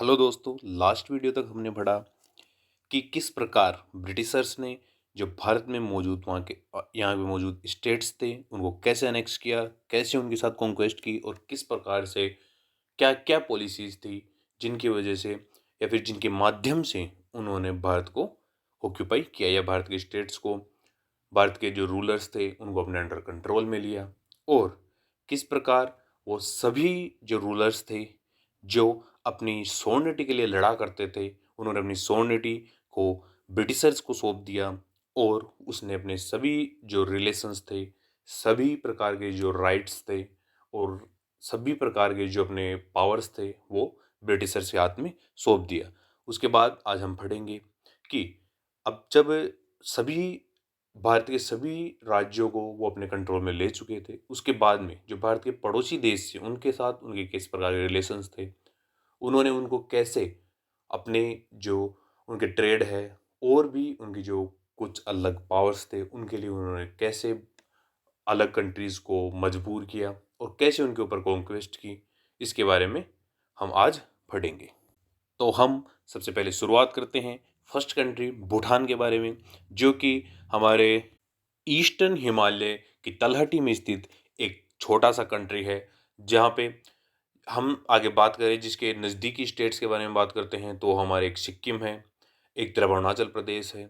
Hello दोस्तों, last video तक हमने पढ़ा कि किस प्रकार ब्रिटिशर्स ने जो भारत में मौजूद यहाँ पे मौजूद स्टेट्स थे उनको कैसे अनेक्स किया, कैसे उनके साथ कॉन्क्वेस्ट की और किस प्रकार से क्या क्या पॉलिसीज थी जिनकी वजह से या फिर जिनके माध्यम से उन्होंने भारत को ऑक्यूपाई किया या भारत के स्टेट्स को, भारत के जो रूलर्स थे उनको अपने अंडर कंट्रोल में लिया। और किस प्रकार वो सभी जो रूलर्स थे जो अपनी सॉवर्निटी के लिए लड़ा करते थे, उन्होंने अपनी सॉवर्निटी को ब्रिटिशर्स को सौंप दिया और उसने अपने सभी जो रिलेशंस थे, सभी प्रकार के जो राइट्स थे और सभी प्रकार के जो अपने पावर्स थे वो ब्रिटिशर्स के हाथ में सौंप दिया। उसके बाद आज हम पढ़ेंगे कि अब जब सभी भारत के सभी राज्यों को वो अपने कंट्रोल में ले चुके थे, उसके बाद में जो भारत के पड़ोसी देश थे उनके साथ उनके किस प्रकार के रिलेशंस थे, उन्होंने उनको कैसे अपने जो उनके ट्रेड है और भी उनकी जो कुछ अलग पावर्स थे उनके लिए उन्होंने कैसे अलग कंट्रीज़ को मजबूर किया और कैसे उनके ऊपर कॉन्क्वेस्ट की, इसके बारे में हम आज पढ़ेंगे। तो हम सबसे पहले शुरुआत करते हैं फर्स्ट कंट्री भूटान के बारे में, जो कि हमारे ईस्टर्न हिमालय की तलहटी में स्थित एक छोटा सा कंट्री है। जहाँ पे हम आगे बात करें जिसके नज़दीकी स्टेट्स के बारे में बात करते हैं तो हमारे एक सिक्किम है, एक तरफ अरुणाचल प्रदेश है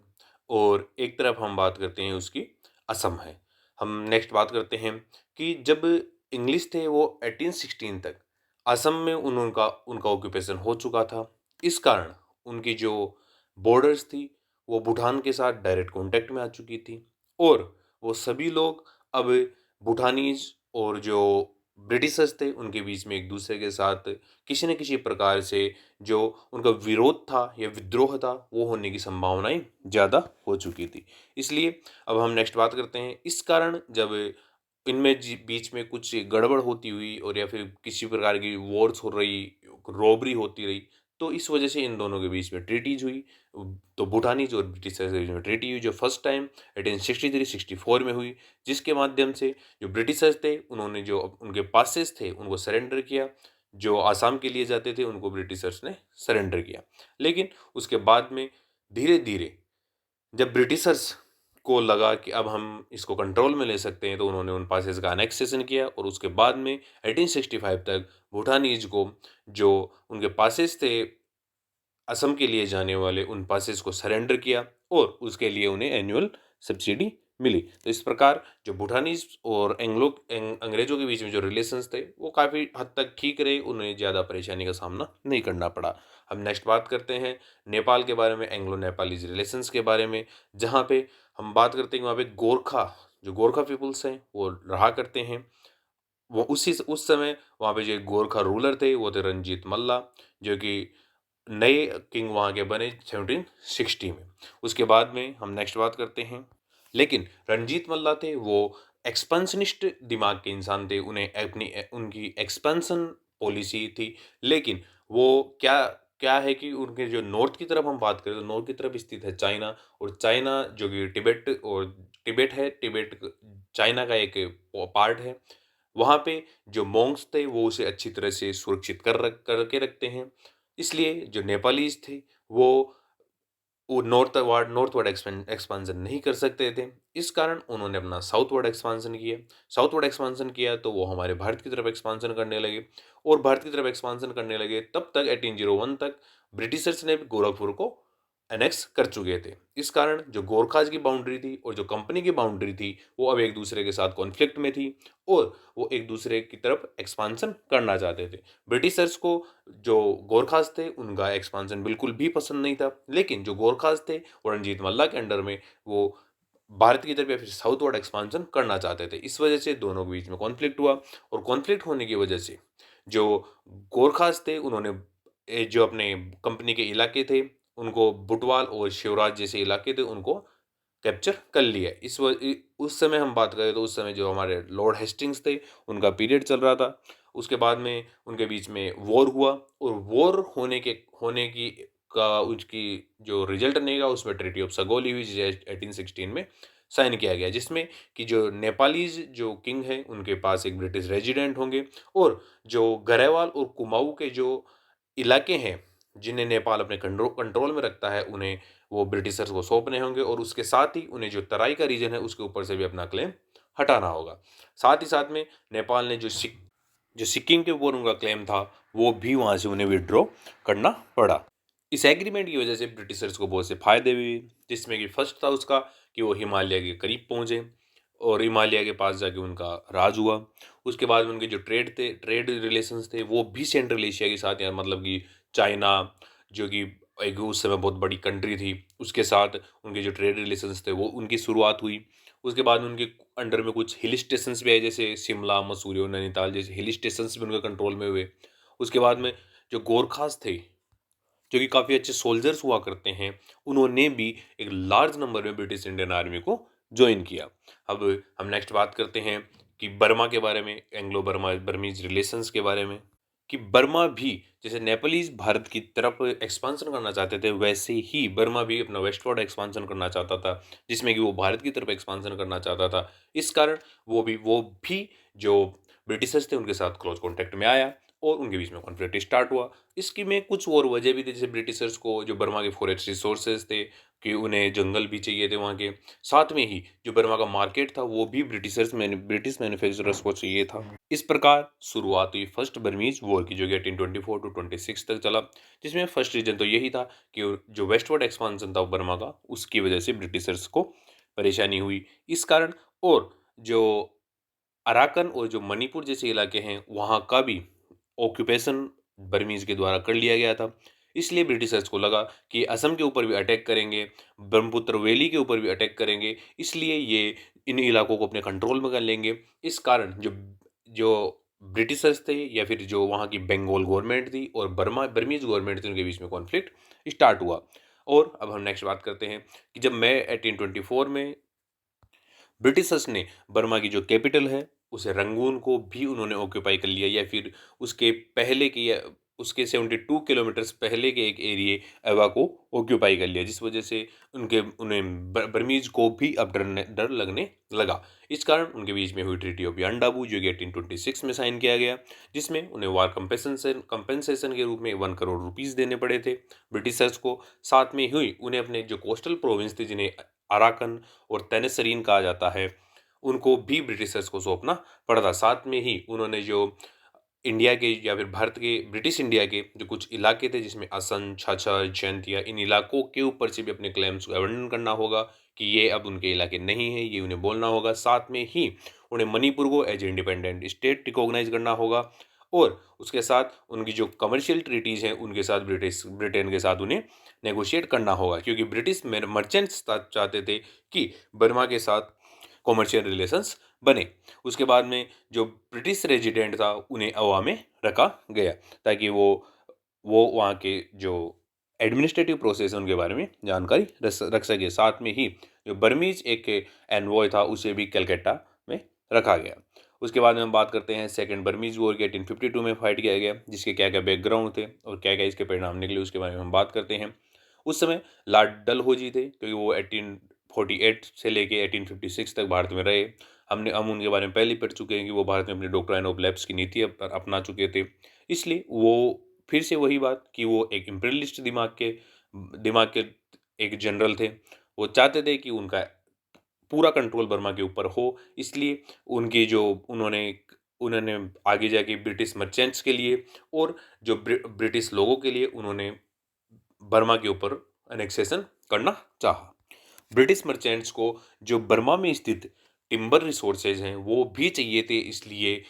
और एक तरफ हम बात करते हैं उसकी असम है। हम नेक्स्ट बात करते हैं कि जब इंग्लिश थे वो 1816 तक असम में उनका उनका ऑक्यूपेशन हो चुका था। इस कारण उनकी जो बॉर्डर्स थी वो भूटान के साथ डायरेक्ट कांटेक्ट में आ चुकी थी और वो सभी लोग अब भूटानीज और जो ब्रिटिशर्स थे उनके बीच में एक दूसरे के साथ किसी न किसी प्रकार से जो उनका विरोध था या विद्रोह था वो होने की संभावनाएं ज़्यादा हो चुकी थी। इसलिए अब हम नेक्स्ट बात करते हैं इस कारण जब इनमें बीच में कुछ गड़बड़ होती हुई और या फिर किसी प्रकार की वॉर्स हो रही, रॉबरी होती रही, तो इस वजह से इन दोनों के बीच में ट्रीटीज हुई। तो भूटानीज और ब्रिटिशर्स के बीच में ट्रीटी हुई जो फर्स्ट टाइम 1863-64 में हुई, जिसके माध्यम से जो ब्रिटिशर्स थे उन्होंने जो उनके पासेस थे उनको सरेंडर किया, जो आसाम के लिए जाते थे उनको ब्रिटिशर्स ने सरेंडर किया। लेकिन उसके बाद में धीरे धीरे जब ब्रिटिशर्स को लगा कि अब हम इसको कंट्रोल में ले सकते हैं तो उन्होंने उन पासेस का अनेक्सेशन किया और उसके बाद में 1865 तक भूटानीज को जो उनके पासेस थे असम के लिए जाने वाले उन पासेस को सरेंडर किया और उसके लिए उन्हें एनुअल सब्सिडी मिली। तो इस प्रकार जो भूटानीज और अंग्रेजों के बीच में जो रिलेशंस थे वो काफ़ी हद तक ठीक रहे, उन्हें ज़्यादा परेशानी का सामना नहीं करना पड़ा। हम नेक्स्ट बात करते हैं नेपाल के बारे में, एंग्लो नेपालीज रिलेशंस के बारे में, जहाँ पे हम बात करते हैं वहाँ पे जो गोरखा पीपुल्स हैं वो रहा करते हैं। वो उस समय वहाँ पे जो गोरखा रूलर थे वो थे रंजीत मल्ला, जो कि नए किंग वहाँ के बने 1760 में। उसके बाद में हम नेक्स्ट बात करते हैं, लेकिन रणजीत मल्ला थे वो एक्सपेंशनिस्ट दिमाग के इंसान थे, उन्हें अपनी उनकी एक्सपेंशन पॉलिसी थी। लेकिन वो क्या क्या है कि उनके जो नॉर्थ की तरफ हम बात करें तो नॉर्थ की तरफ स्थित है चाइना, और चाइना जो कि तिब्बत है, तिब्बत चाइना का एक पार्ट है। वहाँ पे जो मॉन्क्स थे वो उसे अच्छी तरह से सुरक्षित करके रखते हैं। इसलिए जो नेपालीज थे वो नॉर्थवर्ड एक्सपांसन नहीं कर सकते थे। इस कारण उन्होंने अपना साउथवर्ड एक्सपांसन किया। साउथवर्ड एक्सपांसन किया तो वो हमारे भारत की तरफ एक्सपांसन करने लगे और भारत की तरफ एक्सपांसन करने लगे तब तक 1801 तक ब्रिटिशर्स ने भी गोरखपुर को एनेक्स कर चुके थे। इस कारण जो गोरखाज की बाउंड्री थी और जो कंपनी की बाउंड्री थी वो अब एक दूसरे के साथ कॉन्फ्लिक्ट में थी और वो एक दूसरे की तरफ एक्सपांसन करना चाहते थे। ब्रिटिशर्स को जो गोरखास थे उनका एक्सपांसन बिल्कुल भी पसंद नहीं था, लेकिन जो गोरखास थे और रणजीत मल्ला के अंडर में वो भारत की तरफ या फिर साउथवर्ड एक्सपांसन करना चाहते थे। इस वजह से दोनों के बीच में कॉन्फ्लिक्ट हुआ और कॉन्फ्लिक्ट होने की वजह से जो गोरखास थे उन्होंने जो अपने कंपनी के इलाके थे उनको बुटवाल और शिवराज जैसे इलाके थे उनको कैप्चर कर लिया। उस समय हम बात करें तो उस समय जो हमारे लॉर्ड हेस्टिंग्स थे उनका पीरियड चल रहा था। उसके बाद में उनके बीच में वॉर हुआ और वॉर होने की का उसकी जो रिजल्ट निकला उसमें ट्रीटी ऑफ सगोली हुई जिसे 1816 में साइन किया गया, जिसमें कि जो नेपालीज जो किंग हैं उनके पास एक ब्रिटिश रेजिडेंट होंगे और जो गरेवाल और कुमाऊं के जो इलाके हैं जिन्हें नेपाल अपने कंट्रोल में रखता है उन्हें वो ब्रिटिशर्स को सौंपने होंगे और उसके साथ ही उन्हें जो तराई का रीजन है उसके ऊपर से भी अपना क्लेम हटाना होगा। साथ ही साथ में नेपाल ने जो सिक्किम के ऊपर उनका क्लेम था वो भी वहाँ से उन्हें विड्रॉ करना पड़ा। इस एग्रीमेंट की वजह से ब्रिटिशर्स को बहुत से फायदे भी हुए, जिसमें कि फर्स्ट था उसका कि वो हिमालय के करीब पहुँचे और हिमालय के पास जाके उनका राज हुआ। उसके बाद उनके जो ट्रेड रिलेशंस थे वो भी सेंट्रल एशिया के साथ, या मतलब कि चाइना जो कि एक उस समय बहुत बड़ी कंट्री थी, उसके साथ उनके जो ट्रेड रिलेशंस थे वो उनकी शुरुआत हुई। उसके बाद उनके अंडर में कुछ हिल स्टेशंस भी आए, जैसे शिमला, मसूरी और नैनीताल जैसे हिल स्टेशंस भी उनके कंट्रोल में हुए। उसके बाद में जो गोरखास थे, जो कि काफ़ी अच्छे सोल्जर्स हुआ करते हैं, उन्होंने भी एक लार्ज नंबर में ब्रिटिश इंडियन आर्मी को ज्वाइन किया। अब हम नेक्स्ट बात करते हैं कि बर्मा के बारे में, एंग्लो बर्मा बर्मीज रिलेशंस के बारे में, कि बर्मा भी जैसे नेपालीज भारत की तरफ एक्सपांसन करना चाहते थे, वैसे ही बर्मा भी अपना वेस्टवर्ड एक्सपांसन करना चाहता था, जिसमें कि वो भारत की तरफ एक्सपांसन करना चाहता था। इस कारण वो भी जो ब्रिटिशर्स थे उनके साथ क्लोज कॉन्टैक्ट में आया और उनके बीच में कॉन्फ्लिक्ट स्टार्ट हुआ। इसकी में कुछ और वजह भी थी, जैसे ब्रिटिशर्स को जो बर्मा के फॉरेस्ट रिसोर्सेज थे कि उन्हें जंगल भी चाहिए थे वहाँ के, साथ में ही जो बर्मा का मार्केट था वो भी ब्रिटिश मैन्युफैक्चरर्स को चाहिए था। इस प्रकार शुरुआत हुई फर्स्ट बर्मीज वॉर की, जो कि 1824 टू 26 तक चला, जिसमें फर्स्ट रीजन तो यही था कि जो वेस्टवर्ड एक्सपांसन था बर्मा का, उसकी वजह से ब्रिटिशर्स को परेशानी हुई। इस कारण और जो अराकन और जो मणिपुर जैसे इलाके हैं वहाँ का भी ऑक्यूपेशन बर्मीज के द्वारा कर लिया गया था। इसलिए ब्रिटिशर्स को लगा कि असम के ऊपर भी अटैक करेंगे, ब्रह्मपुत्र वैली के ऊपर भी अटैक करेंगे, इसलिए ये इन इलाकों को अपने कंट्रोल में कर लेंगे। इस कारण जो जो ब्रिटिशर्स थे या फिर जो वहाँ की बंगाल गवर्नमेंट थी और बर्मीज गवर्नमेंट थी, उनके बीच में कॉन्फ्लिक्ट स्टार्ट हुआ। और अब हम नेक्स्ट बात करते हैं कि जब मई 1824 में ब्रिटिशर्स ने बर्मा की जो कैपिटल है उसे रंगून को भी उन्होंने ऑक्यूपाई कर लिया, या फिर उसके पहले के या उसके 72 किलोमीटर्स पहले के एक एरिए एवा को ऑक्यूपाई कर लिया, जिस वजह से उन्हें बर्मीज को भी अब डर लगने लगा। इस कारण उनके बीच में हुई ट्रीटी ऑफ यांडाबू, जो कि 1826 में साइन किया गया, जिसमें उन्हें वार कंपेंसेशन के रूप में 1 करोड़ रुपीस देने पड़े थे ब्रिटिशर्स को। साथ में हुई उन्हें अपने जो कोस्टल प्रोविंस थे, जिन्हें अराकन और तेनसरीन कहा जाता है, उनको भी ब्रिटिशर्स को सौंपना पड़ा था। साथ में ही उन्होंने जो इंडिया के या फिर भारत के ब्रिटिश इंडिया के जो कुछ इलाके थे, जिसमें असम, छाछा, जयंतिया, इन इलाकों के ऊपर से भी अपने क्लेम्स को अबंडन करना होगा कि ये अब उनके इलाके नहीं है, ये उन्हें बोलना होगा। साथ में ही उन्हें मणिपुर को एज इंडिपेंडेंट स्टेट रिकॉग्नाइज करना होगा और उसके साथ उनकी जो कमर्शियल ट्रीटीज़ हैं उनके साथ ब्रिटेन के साथ उन्हें नेगोशिएट करना होगा, क्योंकि ब्रिटिश मर्चेंट्स चाहते थे कि बर्मा के साथ कॉमर्शियल रिलेशंस बने। उसके बाद में जो ब्रिटिश रेजिडेंट था उन्हें अवा में रखा गया, ताकि वो वहाँ के जो एडमिनिस्ट्रेटिव प्रोसेस है उनके बारे में जानकारी रख सके। साथ में ही जो बर्मीज एक एनवॉय था उसे भी कलकत्ता में रखा गया। उसके बाद में हम बात करते हैं सेकंड बर्मीज वॉर के, 1852 में फाइट किया गया, जिसके क्या क्या बैकग्राउंड थे और क्या क्या इसके परिणाम निकले, उसके बारे में हम बात करते हैं। उस समय लॉर्ड डलहौजी थे, क्योंकि वो 1848 से लेके 1856 तक भारत में रहे। हम उनके बारे में पहले ही पढ़ चुके हैं कि वो भारत में अपनी डॉक्ट्राइन ऑफ लैप्स की नीति अपना चुके थे। इसलिए वो फिर से वही बात कि वो एक इम्पीरियलिस्ट दिमाग के एक जनरल थे। वो चाहते थे कि उनका पूरा कंट्रोल बर्मा के ऊपर हो, इसलिए उनकी जो उन्होंने उन्होंने आगे जाके ब्रिटिश मर्चेंट्स के लिए और जो ब्रिटिश लोगों के लिए उन्होंने बर्मा के ऊपर एनेक्सेशन करना चाहा। ब्रिटिश मर्चेंट्स को जो बर्मा में स्थित टिम्बर रिसोर्सेज हैं वो भी चाहिए थे, इसलिए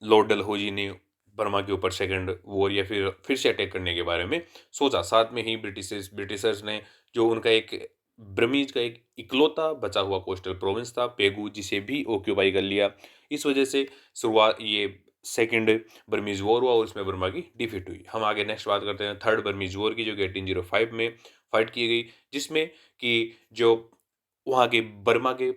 लॉर्ड डलहौजी ने बर्मा के ऊपर सेकंड वॉर या फिर से अटैक करने के बारे में सोचा। साथ में ही ब्रिटिशर्स ने जो उनका एक बर्मीज का एक इकलौता बचा हुआ कोस्टल प्रोविंस था पेगू, जिसे भी ऑक्यूपाई कर लिया। इस वजह से शुरुआत ये सेकंड बर्मीज वॉर हुआ और उसमें बर्मा की डिफीट हुई। हम आगे नेक्स्ट बात करते हैं थर्ड बर्मीज वॉर की, जो कि 1805 में फाइट की गई, जिसमें कि जो वहाँ के बर्मा के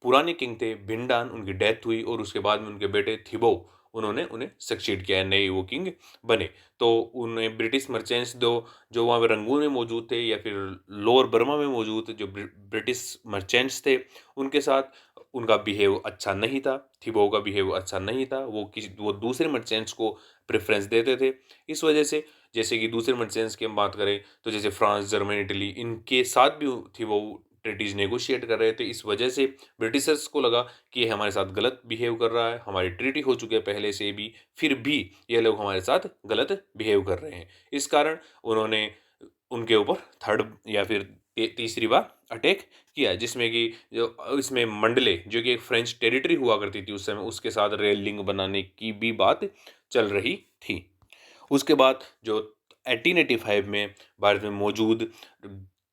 पुराने किंग थे भिंडान, उनकी डेथ हुई और उसके बाद में उनके बेटे थिबो उन्होंने उन्हें सक्सीड किया, नए वो किंग बने। तो उन्हें ब्रिटिश मर्चेंट्स जो वहाँ पे रंगून में मौजूद थे या फिर लोअर बर्मा में मौजूद थे, जो ब्रिटिश मर्चेंट्स थे, उनके साथ उनका बिहेव अच्छा नहीं था। थिबो का बिहेव अच्छा नहीं था, वो दूसरे मर्चेंट्स को प्रेफरेंस देते थे। इस वजह से जैसे कि दूसरे मर्चेंट्स की हम बात करें तो जैसे फ्रांस, जर्मनी, इटली, इनके साथ भी थी वो ट्रीटीज नेगोशिएट कर रहे थे। इस वजह से ब्रिटिशर्स को लगा कि ये हमारे साथ गलत बिहेव कर रहा है, हमारी ट्रीटी हो चुकी है पहले से भी, फिर भी ये लोग हमारे साथ गलत बिहेव कर रहे हैं। इस कारण उन्होंने उनके ऊपर थर्ड या फिर तीसरी बार अटैक किया, जिसमें कि जो इसमें मंडले जो कि एक फ्रेंच टेरिटरी हुआ करती थी उस समय, उसके साथ रेल लिंक बनाने की भी बात चल रही थी। उसके बाद जो 1885 में भारत में मौजूद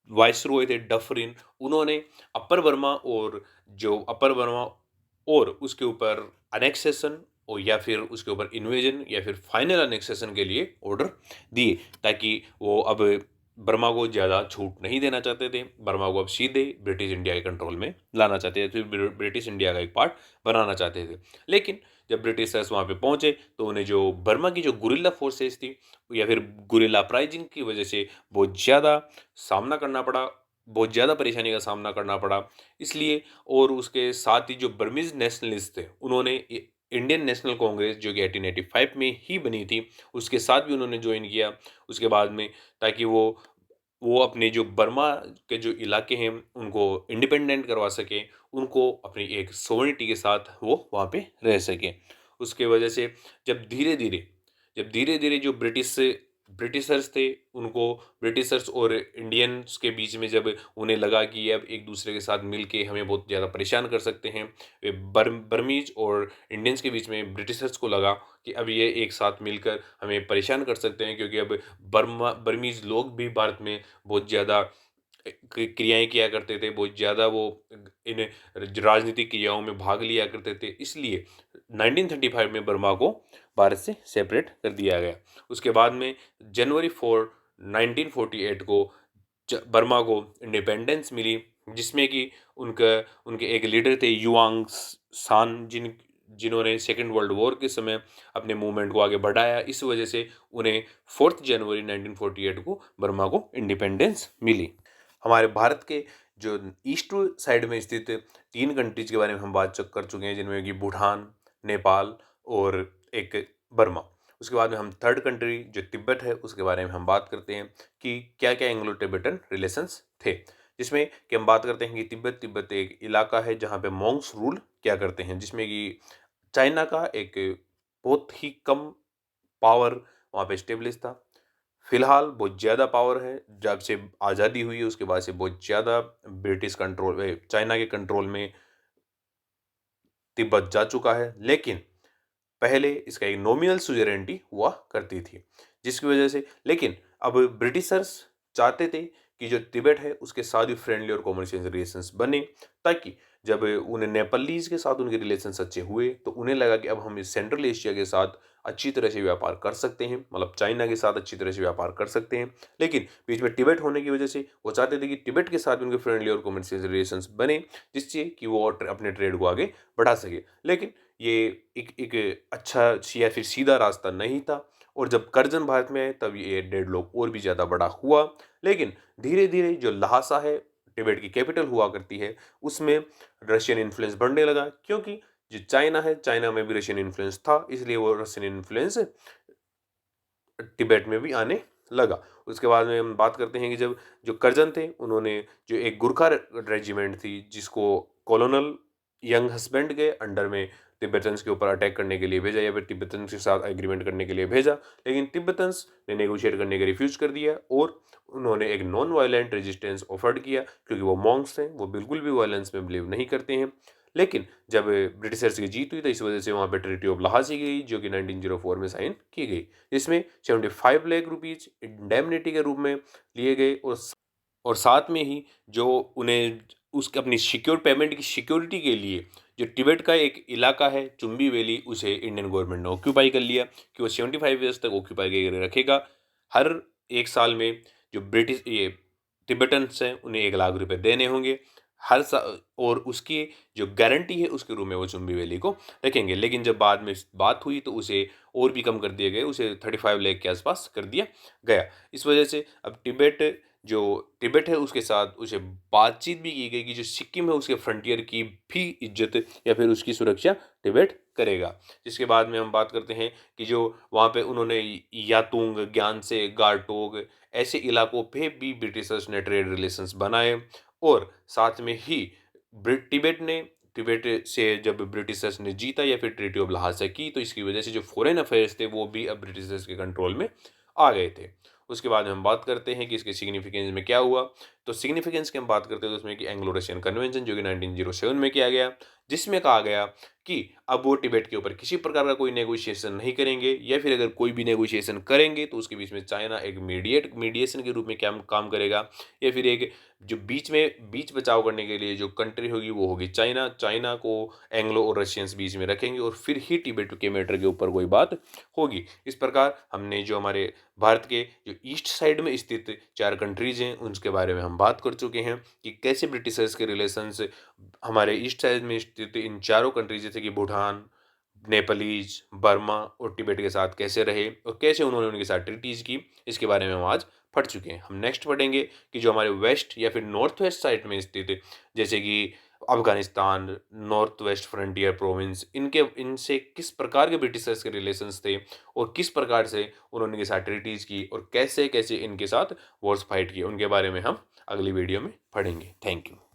वाइसरॉय थे डफरिन, उन्होंने अपर बर्मा और उसके ऊपर अनेक्सेशन और या फिर उसके ऊपर इन्वेजन या फिर फाइनल अनेक्सेशन के लिए ऑर्डर दिए, ताकि वो अब बर्मा को ज़्यादा छूट नहीं देना चाहते थे, बर्मा को अब सीधे ब्रिटिश इंडिया के कंट्रोल में लाना चाहते थे, फिर ब्रिटिश इंडिया का एक पार्ट बनाना चाहते थे। लेकिन जब ब्रिटिशर्स वहाँ पे पहुँचे तो उन्हें जो बर्मा की जो गुरिल्ला फोर्सेस थी या फिर गुरिल्ला अपराइजिंग की वजह से बहुत ज़्यादा सामना करना पड़ा, बहुत ज़्यादा परेशानी का सामना करना पड़ा। इसलिए और उसके साथ ही जो बर्मीज़ नेशनलिस्ट थे, उन्होंने इंडियन नेशनल कांग्रेस जो कि 1885 में ही बनी थी, उसके साथ भी उन्होंने ज्वाइन किया उसके बाद में, ताकि वो अपने जो बर्मा के जो इलाके हैं उनको इंडिपेंडेंट करवा सके, उनको अपनी एक सोवर्निटी के साथ वो वहाँ पे रह सके। उसके वजह से जब धीरे धीरे जो ब्रिटिशर्स थे, उनको ब्रिटिशर्स और इंडियंस के बीच में जब उन्हें लगा कि ये अब एक दूसरे के साथ मिल के हमें बहुत ज़्यादा परेशान कर सकते हैं, बर्मीज और इंडियंस के बीच में ब्रिटिशर्स को लगा कि अब ये एक साथ मिलकर हमें परेशान कर सकते हैं, क्योंकि अब बर्मीज लोग भी भारत में बहुत ज़्यादा क्रियाएं किया करते थे, बहुत ज़्यादा वो इन राजनीतिक क्रियाओं में भाग लिया करते थे। इसलिए 1935 में बर्मा को भारत से सेपरेट कर दिया गया। उसके बाद में जनवरी 4 1948 को बर्मा को इंडिपेंडेंस मिली, जिसमें कि उनके एक लीडर थे युआंग सान, जिन्होंने सेकेंड वर्ल्ड वॉर के समय अपने मूवमेंट को आगे बढ़ाया। इस वजह से उन्हें 4 जनवरी 1948 को बर्मा को इंडिपेंडेंस मिली। हमारे भारत के जो ईस्ट साइड में स्थित 3 कंट्रीज के बारे में हम बात कर चुके हैं, जिनमें कि भूटान, नेपाल और एक बर्मा। उसके बाद में हम थर्ड कंट्री जो तिब्बत है उसके बारे में हम बात करते हैं कि क्या क्या एंग्लो टिबेटन रिलेशंस थे, जिसमें कि हम बात करते हैं कि तिब्बत एक इलाका है जहाँ पे मॉन्क्स रूल क्या करते हैं, जिसमें कि चाइना का एक बहुत ही कम पावर वहाँ पे स्टेब्लिश था। फिलहाल बहुत ज़्यादा पावर है, जब से आज़ादी हुई है उसके बाद से बहुत ज़्यादा ब्रिटिश कंट्रोल चाइना के कंट्रोल में तिब्बत जा चुका है। लेकिन पहले इसका एक नॉमिनल सुजेरेनिटी हुआ करती थी, जिसकी वजह से लेकिन अब ब्रिटिशर्स चाहते थे कि जो तिब्बत है उसके साथ भी फ्रेंडली और कॉमर्शियल रिलेशंस बने, ताकि जब उन्हें नेपालीज के साथ उनके रिलेशंस अच्छे हुए तो उन्हें लगा कि अब हम इस सेंट्रल एशिया के साथ अच्छी तरह से व्यापार कर सकते हैं, मतलब चाइना के साथ अच्छी तरह से व्यापार कर सकते हैं। लेकिन बीच में तिब्बत होने की वजह से वो चाहते थे कि तिब्बत के साथ भी उनके फ्रेंडली और कॉमर्शियल रिलेशंस बने, जिससे कि वो अपने ट्रेड को आगे बढ़ा सके। लेकिन ये एक अच्छा या फिर सीधा रास्ता नहीं था, और जब करजन भारत में आए तब ये डेडलॉक और भी ज़्यादा बड़ा हुआ। लेकिन धीरे धीरे जो लहासा है तिब्बत की कैपिटल हुआ करती है, उसमें रशियन इन्फ्लुएंस बढ़ने लगा, क्योंकि जो चाइना है, चाइना में भी रशियन इन्फ्लुएंस था, इसलिए वो रशियन इन्फ्लुएंस तिब्बत में भी आने लगा। उसके बाद में हम बात करते हैं कि जब जो करजन थे उन्होंने जो एक गुरखा रेजिमेंट थी, जिसको कॉलोनल यंग हस्बैंड के अंडर में तिब्बतन्स के ऊपर अटैक करने के लिए भेजा या फिर तिब्बतन्स के साथ एग्रीमेंट करने के लिए भेजा, लेकिन तिब्बतन्स ने नेगोशिएट करने का रिफ्यूज कर दिया और उन्होंने एक नॉन वायलेंट रेजिस्टेंस ऑफर्ड किया, क्योंकि वो मॉन्क्स हैं, वो बिल्कुल भी वायलेंस में बिलीव नहीं करते हैं। लेकिन जब ब्रिटिशर्स की जीत हुई तो इस वजह से वहाँ पे ट्रीटी ऑफ लहासी गई, जो कि 1904 में साइन की गई, जिसमें 75 लाख रुपीज इंडेमनिटी के रूप में लिए गए, और साथ में ही जो उन्हें उसके अपनी सिक्योर पेमेंट की सिक्योरिटी के लिए जो तिब्बत का एक इलाका है चुम्बी वैली, उसे इंडियन गवर्नमेंट ने ऑक्यूपाई कर लिया कि वो 75 ईयर्स तक ऑक्यूपाई करके रखेगा। हर एक साल में जो ब्रिटिश ये तिब्बतन्स हैं उन्हें 1 लाख रुपए देने होंगे हर साल, और उसकी जो गारंटी है उसके रूप में वो चुम्बी वैली को रखेंगे। लेकिन जब बाद में बात हुई तो उसे और भी कम कर दिया गया, उसे 35 लाख के आसपास कर दिया गया। इस वजह से अब तिब्बत है उसके साथ उसे बातचीत भी की गई कि जो सिक्किम है उसके फ्रंटियर की भी इज्जत या फिर उसकी सुरक्षा तिब्बत करेगा। जिसके बाद में हम बात करते हैं कि जो वहाँ पे उन्होंने यातुंग, ग्यानसे, गारटोक ऐसे इलाकों पे भी ब्रिटिशर्स ने ट्रेड रिलेशंस बनाए और साथ में ही तिब्बत से जब ब्रिटिशर्स ने जीता या फिर ट्रीटी ऑफ लाहौर से की, तो इसकी वजह से जो फॉरेन अफेयर्स थे वो भी अब ब्रिटिशर्स के कंट्रोल में आ गए थे। उसके बाद हम बात करते हैं कि इसके सिग्निफिकेंस में क्या हुआ। तो सिग्निफिकेंस की हम बात करते हैं तो उसमें कि एंग्लो रशियन कन्वेंशन जो कि 1907 में किया गया, जिसमें कहा गया कि अब वो तिब्बत के ऊपर किसी प्रकार का कोई नेगोशिएशन नहीं करेंगे, या फिर अगर कोई भी नेगोशिएशन करेंगे तो उसके बीच में चाइना एक मीडिएशन के रूप में क्या काम करेगा, या फिर एक जो बीच बचाव करने के लिए जो कंट्री होगी वो होगी चाइना। चाइना को एंग्लो और रशियंस बीच में रखेंगे और फिर ही तिब्बत के मैटर के ऊपर कोई बात होगी। इस प्रकार हमने जो हमारे भारत के जो ईस्ट साइड में स्थित 4 कंट्रीज हैं उनके बारे में हम बात कर चुके हैं कि कैसे ब्रिटिशर्स के रिलेशंस हमारे ईस्ट साइड में स्थित इन चारों कंट्रीज जैसे कि भूटान, नेपालीज, बर्मा और तिब्बत के साथ कैसे रहे और कैसे उन्होंने उनके साथ ट्रीटीज की, इसके बारे में हम आज पढ़ चुके हैं। हम नेक्स्ट पढ़ेंगे कि जो हमारे वेस्ट या फिर नॉर्थ वेस्ट साइड में स्थित जैसे कि Afghanistan, north west frontier province, इनसे किस प्रकार के ब्रिटिशर्स के रिलेशंस थे और किस प्रकार से उन्होंने इनके साथ ट्रीटीज की और कैसे कैसे इनके साथ वॉर्स फाइट किए, उनके बारे में हम अगली वीडियो में पढ़ेंगे। Thank you.